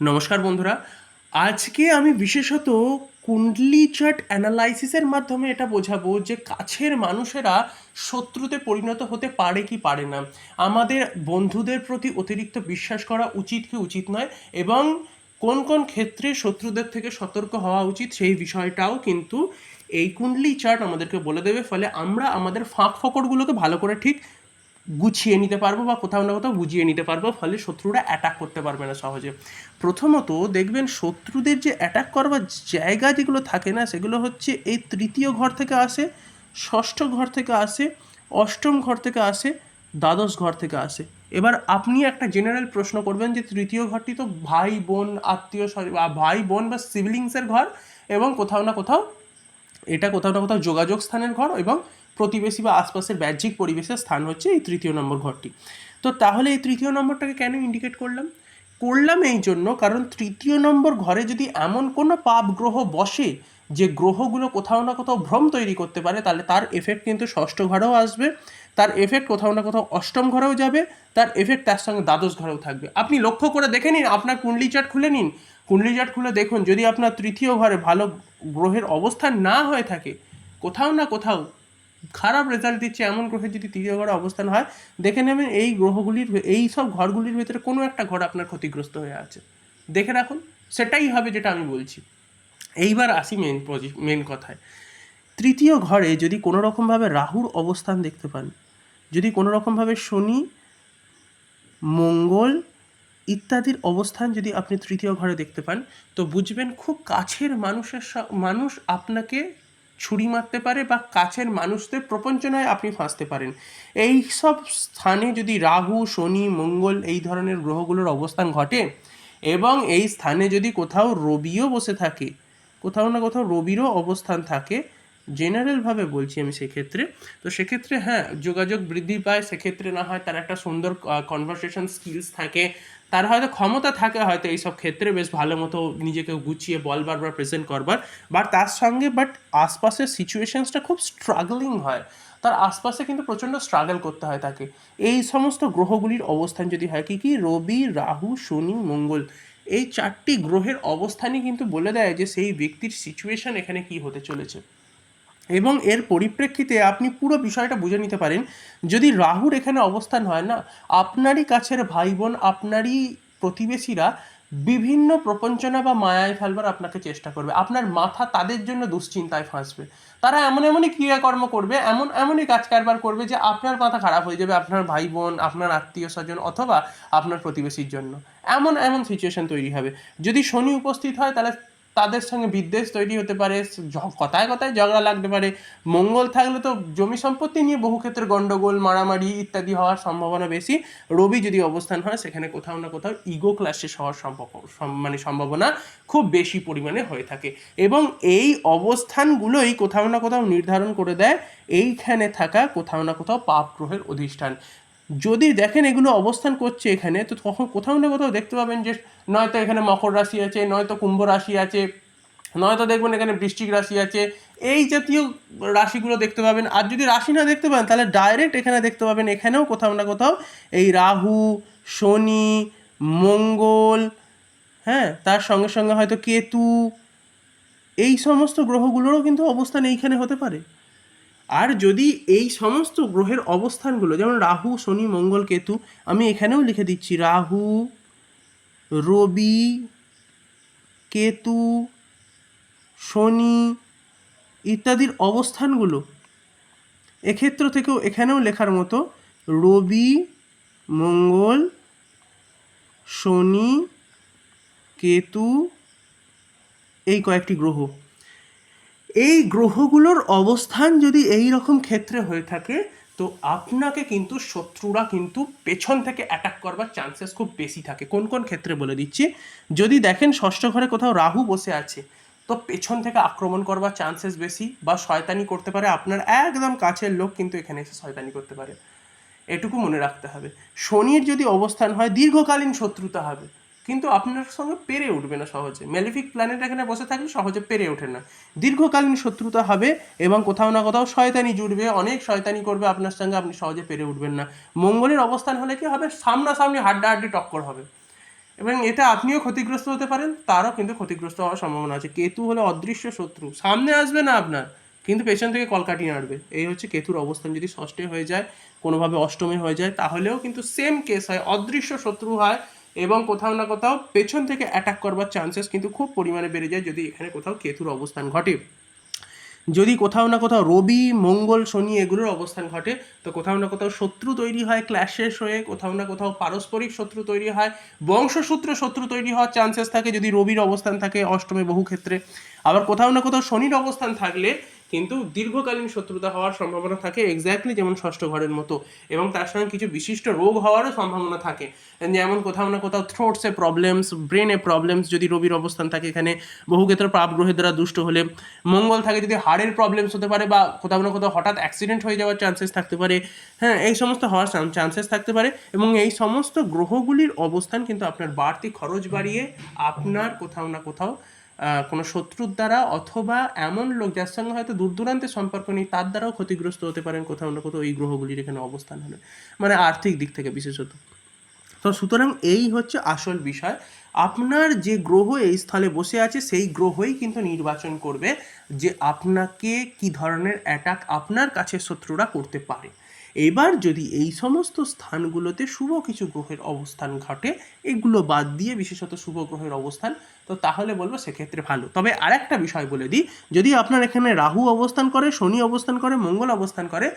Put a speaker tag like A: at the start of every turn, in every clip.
A: নমস্কার বন্ধুরা। আজকে আমি বিশেষত কুণ্ডলি চার্ট অ্যানালাইসিসের মাধ্যমে এটা বোঝাবো যে কাছের মানুষেরা শত্রুতে পরিণত হতে পারে কি পারে না, আমাদের বন্ধুদের প্রতি অতিরিক্ত বিশ্বাস করা উচিত কি উচিত নয়, এবং কোন কোন ক্ষেত্রে শত্রুদের থেকে সতর্ক হওয়া উচিত সেই বিষয়টাও কিন্তু এই কুণ্ডলি চার্ট আমাদেরকে বলে দেবে। ফলে আমরা আমাদের ফাঁক ফোকরগুলোকে ভালো করে ঠিক গুছিয়ে নিতে পারবো বা কোথাও না কোথাও বুঝিয়ে নিতে পারবো, ফলে শত্রুরা অ্যাটাক করতে পারবে না সহজে। প্রথমত দেখবেন শত্রুদের যে অ্যাটাক করবার জায়গা যেগুলো থাকে না, সেগুলো হচ্ছে এই তৃতীয় ঘর থেকে আসে, ষষ্ঠ ঘর থেকে আসে, অষ্টম ঘর থেকে আসে, দ্বাদশ ঘর থেকে আসে। এবার আপনি একটা জেনারেল প্রশ্ন করবেন যে তৃতীয় ঘরটি তো ভাই বোন আত্মীয় ভাই বোন বা সিবলিংসের ঘর, এবং কোথাও না কোথাও এটা কোথাও না কোথাও যোগাযোগ স্থানের ঘর, এবং প্রতিবেশী বা আশপাশের বাহ্যিক পরিবেশের স্থান হচ্ছে এই তৃতীয় নম্বর ঘরটি। তো তাহলে এই তৃতীয় নম্বরটাকে কেন ইন্ডিকেট করলাম? করলাম এই জন্য, কারণ তৃতীয় নম্বর ঘরে যদি এমন কোনো পাপ গ্রহ বসে যে গ্রহগুলো কোথাও না কোথাও ভ্রম তৈরি করতে পারে, তাহলে তার এফেক্ট কিন্তু ষষ্ঠ ঘরেও আসবে, তার এফেক্ট কোথাও না কোথাও অষ্টম ঘরেও যাবে, তার এফেক্ট তার সঙ্গে দ্বাদশ ঘরেও থাকবে। আপনি লক্ষ্য করে দেখে নিন, আপনার কুণ্ডলি চার্ট খুলে নিন, কুণ্ডলি চার্ট খুলে দেখুন, যদি আপনার তৃতীয় ঘরে ভালো গ্রহের অবস্থান না হয়ে থাকে, কোথাও না কোথাও খারাপ রেজাল্ট দিচ্ছে এমন গ্রহের যদি তৃতীয় ঘরে অবস্থান হয়, দেখে নেবেন এই গ্রহগুলির এই সব ঘরগুলির ভেতরে কোনো একটা ঘর আপনার ক্ষতিগ্রস্ত হয়ে আছে। দেখে রাখুন, সেটাই হবে যেটা আমি বলছি। এইবার আসি মেন কথায়। তৃতীয় ঘরে যদি কোনো রকমভাবে রাহুর অবস্থান দেখতে পান, যদি কোনো রকমভাবে শনি, মঙ্গল ইত্যাদির অবস্থান যদি আপনি তৃতীয় ঘরে দেখতে পান, তো বুঝবেন খুব কাছের মানুষ আপনাকে ছুরি মারতে পারে, বা কাছের মানুষদের প্রপঞ্চনায় আপনি ফাঁসতে পারেন। এই সব স্থানে যদি রাহু, শনি, মঙ্গল এই ধরনের গ্রহগুলোর অবস্থান ঘটে, এবং এই স্থানে যদি কোথাও রবিও বসে থাকে, কোথাও না কোথাও রবিরও অবস্থান থাকে, জেনারেলভাবে বলছি আমি সেক্ষেত্রে, তো সেক্ষেত্রে হ্যাঁ যোগাযোগ বৃদ্ধি পায়, সেক্ষেত্রে না হয় তার একটা সুন্দর কনভারসেশন স্কিলস থাকে, তার হয়তো ক্ষমতা থাকে হয়তো এইসব ক্ষেত্রে বেশ ভালো মতো নিজেকে গুছিয়ে বলবার বা প্রেজেন্ট করবার, তার সঙ্গে আশপাশের সিচুয়েশনসটা খুব স্ট্রাগলিং হয়, তার আশপাশে কিন্তু প্রচণ্ড স্ট্রাগল করতে হয় তাকে। এই সমস্ত গ্রহগুলির অবস্থান যদি হয়, কি রবি, রাহু, শনি, মঙ্গল, এই চারটি গ্রহের অবস্থানই কিন্তু বলে দেয় যে সেই ব্যক্তির সিচুয়েশন এখানে কি হতে চলেছে। এবং এর পরিপ্রেক্ষিতে আপনি পুরো বিষয়টা বুঝে নিতে পারেন, যদি রাহুর এখানে অবস্থান হয় না, আপনারই কাছের ভাই বোন, আপনারই প্রতিবেশীরা বিভিন্ন প্রপঞ্চনা বা মায়ায় ফেলবার আপনাকে চেষ্টা করবে, আপনার মাথা তাদের জন্য দুশ্চিন্তায় ফাঁসবে, তারা এমন এমনই ক্রিয়াকর্ম করবে, এমনই কাজ কারবার করবে যে আপনার মাথা খারাপ হয়ে যাবে, আপনার ভাই বোন, আপনার আত্মীয় স্বজন অথবা আপনার প্রতিবেশীর জন্য এমন এমন সিচুয়েশন তৈরি হবে। যদি শনি উপস্থিত হয়, তাহলে তাদের সঙ্গে বিদ্বেষ তৈরি হতে পারে, কথায় কথায় ঝগড়া লাগতে পারে। মঙ্গল থাকলে তো জমি সম্পত্তি নিয়ে বহু ক্ষেত্রে গন্ডগোল, মারামারি ইত্যাদি হওয়ার সম্ভাবনা বেশি। রবি যদি অবস্থান হয়, সেখানে কোথাও না কোথাও ইগো ক্লাসেস হওয়ার সম্ভাবনা খুব বেশি পরিমাণে হয়ে থাকে, এবং এই অবস্থানগুলোই কোথাও না কোথাও নির্ধারণ করে দেয় এইখানে থাকা কোথাও না কোথাও পাপ গ্রহের অধিষ্ঠান। যদি দেখেন এগুলো অবস্থান করছে এখানে, তো তখন কোথাও না কোথাও দেখতে পাবেন যে নয়তো এখানে মকর রাশি আছে, নয়তো কুম্ভ রাশি আছে, নয়তো দেখবেন এখানে বৃশ্চিক রাশি আছে, এই জাতীয় রাশিগুলো দেখতে পাবেন। আর যদি রাশি না দেখতে পান, তাহলে ডাইরেক্ট এখানে দেখতে পাবেন, এখানেও কোথাও না কোথাও এই রাহু, শনি, মঙ্গল, হ্যাঁ, তার সঙ্গে সঙ্গে হয়তো কেতু, এই সমস্ত গ্রহগুলোরও কিন্তু অবস্থান এইখানে হতে পারে। আর যদি এই সমস্ত গ্রহের অবস্থানগুলো, যেমন রাহু, শনি, মঙ্গল, কেতু, আমি এখানেও লিখে দিচ্ছি, রাহু, রবি, কেতু, শনি ইত্যাদির অবস্থানগুলো এক্ষেত্র থেকেও এখানেও লেখার মতো, রবি, মঙ্গল, শনি, কেতু, এই কয়েকটি গ্রহ, এই গ্রহগুলোর অবস্থান যদি এই রকম ক্ষেত্রে হয়ে থাকে, তো আপনাকে কিন্তু শত্রুরা কিন্তু পেছন থেকে অ্যাটাক করবার চান্সেস খুব বেশি থাকে। কোন কোন ক্ষেত্রে বলে দিচ্ছি। যদি দেখেন ষষ্ঠ ঘরে কোথাও রাহু বসে আছে, তো পেছন থেকে আক্রমণ করবার চান্সেস বেশি, বা শয়তানি করতে পারে, আপনার একদম কাছের লোক কিন্তু এখানে এসে শয়তানি করতে পারে, এটুকু মনে রাখতে হবে। শনির যদি অবস্থান হয়, দীর্ঘকালীন শত্রুতা হবে, কিন্তু আপনার সঙ্গে পেরে উঠবে না সহজে। ম্যালিফিক প্ল্যানেট এখানে বসে থাকলে সহজে পেরে ওঠে না, দীর্ঘকালীন শত্রুতা হবে, এবং কোথাও না কোথাও শয়তানি জুড়বে, অনেক শয়তানি করবে আপনার সঙ্গে, আপনি সহজে পেরে উঠবেন না। মঙ্গলের অবস্থান হলে কি হবে, সামনাসামনি হাড্ডাহাড্ডি টক্কর হবে। এবং এটা আপনিও ক্ষতিগ্রস্ত হতে পারেন, তারও কিন্তু ক্ষতিগ্রস্ত হওয়ার সম্ভাবনা আছে। কেতু হলো অদৃশ্য শত্রু, সামনে আসবে না আপনার, কিন্তু পেছন থেকে কলকাঠি নাড়বে। এই হচ্ছে কেতুর অবস্থান। যদি ষষ্ঠে হয়ে যায়, কোনোভাবে অষ্টমে হয়ে যায়, তাহলেও কিন্তু সেম কেস হয়, অদৃশ্য শত্রু হয় এবং কোথাও না কোথাও পেছন থেকে অ্যাটাক করবার চান্সেস কিন্তু খুব পরিমাণে বেড়ে যায় যদি এখানে কোথাও কেতুর অবস্থান ঘটে। যদি কোথাও না কোথাও রবি, মঙ্গল, শনি এগুলোর অবস্থান ঘটে, তো কোথাও না কোথাও শত্রু তৈরি হয় ক্ল্যাশেস হয়ে, কোথাও না কোথাও পারস্পরিক শত্রু তৈরি হয়, বংশসূত্রে শত্রু তৈরি হওয়ার চান্সেস থাকে যদি রবির অবস্থান থাকে অষ্টমে বহু ক্ষেত্রে। আবার কোথাও না কোথাও শনির অবস্থান থাকলে কিন্তু দীর্ঘকালীন শত্রুতা হওয়ার সম্ভাবনা থাকে, এক্স্যাক্টলি যেমন ষষ্ঠ ঘরের মতো। এবং তার সঙ্গে কিছু বিশিষ্ট রোগ হওয়ারও সম্ভাবনা থাকে, যেমন কোথাও না কোথাও থ্রোটসে প্রবলেমস, ব্রেনে প্রবলেমস যদি রবির অবস্থান থাকে এখানে, বহু ক্ষেত্রে পাপ গ্রহের দ্বারা দুষ্ট হলে। মঙ্গল থাকে যদি হাড়ের প্রবলেমস হতে পারে, বা কোথাও না কোথাও হঠাৎ অ্যাক্সিডেন্ট হয়ে যাওয়ার চান্সেস থাকতে পারে। হ্যাঁ, এই সমস্ত হওয়ার চান্সেস থাকতে পারে। এবং এই সমস্ত গ্রহগুলির অবস্থান কিন্তু আপনার বাড়তি খরচ বাড়িয়ে আপনার কোথাও না কোথাও কোনো শত্রুর দ্বারা, অথবা এমন লোক যার সঙ্গে হয়তো দূর দূরান্তের সম্পর্ক নেই তার দ্বারাও ক্ষতিগ্রস্ত হতে পারেন কোথাও না কোথাও এই গ্রহগুলির এখানে অবস্থান হলে, মানে আর্থিক দিক থেকে বিশেষত। তো সুতরাং এই হচ্ছে আসল বিষয়। আপনার যে গ্রহ এই স্থলে বসে আছে সেই গ্রহই কিন্তু নির্বাচন করবে যে আপনাকে কি ধরনের অ্যাটাক আপনার কাছে শত্রুরা করতে পারে। এবার যদি এই সমস্ত স্থানগুলোতে শুভ কিছু গ্রহের অবস্থান ঘটে, এগুলো বাদ দিয়ে বিশেষত শুভ গ্রহের অবস্থান, তো তাহলে বলবো সেক্ষেত্রে ভালো। তবে আরেকটা বিষয় বলে দিই, যদি আপনার এখানে রাহু অবস্থান করে, শনি অবস্থান করে, মঙ্গল অবস্থান করে,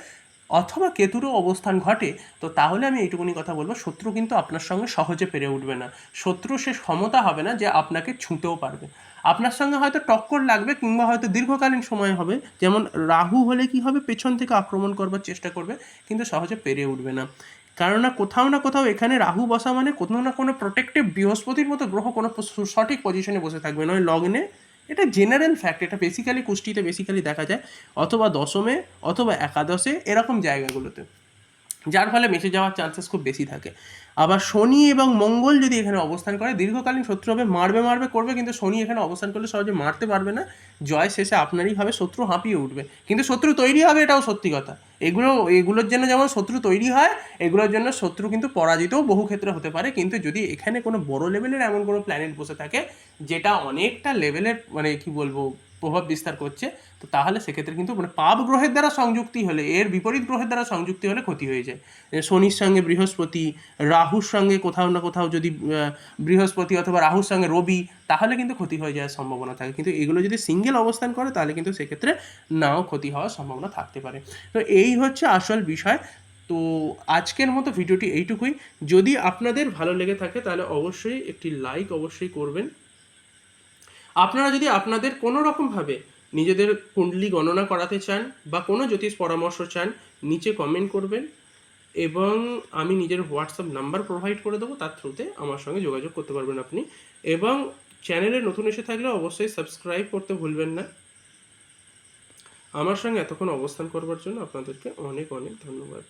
A: অথবা কেতুরও অবস্থান ঘটে, তো তাহলে আমি এইটুকুনি কথা বলবো, শত্রু কিন্তু আপনার সঙ্গে সহজে পেরে উঠবে না। শত্রু সে ক্ষমতা হবে না যে আপনাকে ছুঁতেও পারবে। আপনার সঙ্গে হয়তো টক্কর লাগবে, কিংবা হয়তো দীর্ঘকালীন সময় হবে। যেমন রাহু হলে কি হবে, পেছন থেকে আক্রমণ করবার চেষ্টা করবে, কিন্তু সহজে পেরে উঠবে না। কেননা কোথাও না কোথাও এখানে রাহু বসা মানে কোনো না কোনো প্রোটেক্টিভ বৃহস্পতির মতো গ্রহ কোনো সঠিক পজিশনে বসে থাকবে, নয় লগ্নে। এটা জেনারেল ফ্যাক্ট, এটা বেসিক্যালি কুষ্টিতে বেসিক্যালি দেখা যায়, অথবা দশমে অথবা একাদশে এরকম জায়গাগুলোতে, যার ফলে মেসে যাওয়ার চান্সেস খুব বেশি থাকে। আবার শনি এবং মঙ্গল যদি এখানে অবস্থান করে, দীর্ঘকালীন শত্রু হবে, মারবে করবে, কিন্তু শনি এখানে অবস্থান করলে সহজে মারতে পারবে না, জয় শেষে আপনারই হবে, শত্রু হাঁপিয়ে উঠবে। কিন্তু শত্রু তৈরি হবে, এটাও সত্যি কথা। এগুলোর জন্য যেমন শত্রু তৈরি হয়, এগুলোর জন্য শত্রু কিন্তু পরাজিতও বহু ক্ষেত্রে হতে পারে। কিন্তু যদি এখানে কোনো বড় লেভেলের এমন কোনো প্ল্যানেট বসে থাকে যেটা অনেকটা লেভেলের, মানে কি বলবো, প্রভাব বিস্তার করছে, তো তাহলে সেক্ষেত্রে কিন্তু মানে পাপ গ্রহের দ্বারা সংযুক্তি হলে, এর বিপরীত গ্রহের দ্বারা সংযুক্তি হলে ক্ষতি হয়ে যায়। শনির সঙ্গে বৃহস্পতি, রাহুর সঙ্গে কোথাও না কোথাও যদি বৃহস্পতি অথবা রাহুর সঙ্গে রবি, তাহলে কিন্তু ক্ষতি হয়ে যাওয়ার সম্ভাবনা থাকে। কিন্তু এগুলো যদি সিঙ্গেল অবস্থান করে তাহলে কিন্তু সেক্ষেত্রে নাও ক্ষতি হওয়ার সম্ভাবনা থাকতে পারে। তো এই হচ্ছে আসল বিষয়। তো আজকের মতো ভিডিওটি এইটুকুই। যদি আপনাদের ভালো লেগে থাকে তাহলে অবশ্যই একটি লাইক অবশ্যই করবেন। আপনারা যদি আপনাদের কোনো রকমভাবে নিজেদের কুণ্ডলী গণনা করাতে চান বা কোনো জ্যোতিষ পরামর্শ চান, নিচে কমেন্ট করবেন এবং আমি নিজের হোয়াটসঅ্যাপ নাম্বার প্রোভাইড করে দেবো, তার থ্রুতে আমার সঙ্গে যোগাযোগ করতে পারবেন আপনি। এবং চ্যানেলে নতুন এসে থাকলে অবশ্যই সাবস্ক্রাইব করতে ভুলবেন না। আমার সঙ্গে এতক্ষণ অবস্থান করবার জন্য আপনাদেরকে অনেক অনেক ধন্যবাদ।